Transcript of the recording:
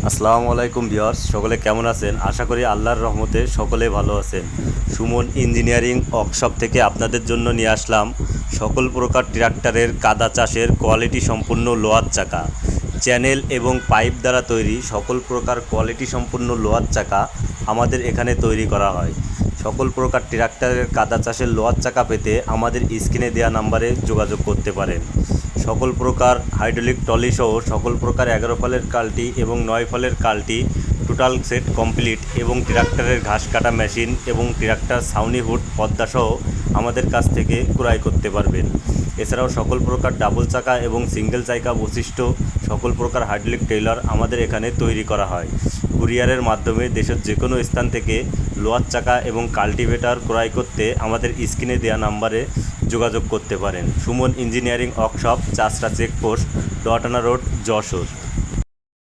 আসসালামু আলাইকুম ভিউয়ার্স, সকলে কেমন আছেন? আশা করি আল্লাহর রহমতে সকলে ভালো আছেন। সুমন ইঞ্জিনিয়ারিং ওয়ার্কশপ থেকে আপনাদের জন্য নিয়ে আসলাম সকল প্রকার ট্রাক্টরের কাদা চাষের কোয়ালিটি সম্পূর্ণ লোহার চাকা, চ্যানেল এবং পাইপ দ্বারা তৈরি সকল প্রকার কোয়ালিটি সম্পূর্ণ লোহার চাকা আমাদের এখানে তৈরি করা হয়। সকল প্রকার ট্রাক্টরের কাদা চাষের লোহার চাকা পেতে আমাদের স্ক্রিনে দেওয়া নাম্বারে যোগাযোগ করতে পারেন। সকল প্রকার হাইড্রোলিক ট্রলি সহ সকল প্রকার 11 ফলের কাল্টি এবং 9 ফলের কাল্টি টোটাল সেট কমপ্লিট এবং ট্রাক্টরের ঘাস কাটা মেশিন এবং ট্রাক্টর ছাউনি হুড পর্দাসহ আমাদের কাছ থেকে ক্রয় করতে পারবেন। এছাড়াও সকল প্রকার ডাবল চাকা এবং সিঙ্গেল চাকা বৈশিষ্ট্য সকল প্রকার হাইড্রোলিক ট্রেলার আমাদের এখানে তৈরি করা হয়। কুরিয়ারের মাধ্যমে দেশের যে কোনো স্থান থেকে লোহার চাকা এবং কাল্টিভেটর ক্রয় করতে আমাদের স্ক্রিনে দেওয়া নাম্বারে যোগাযোগ করতে পারেন। Suman engineering workshop, Chachra checkpost, Doyatana road, Jessore.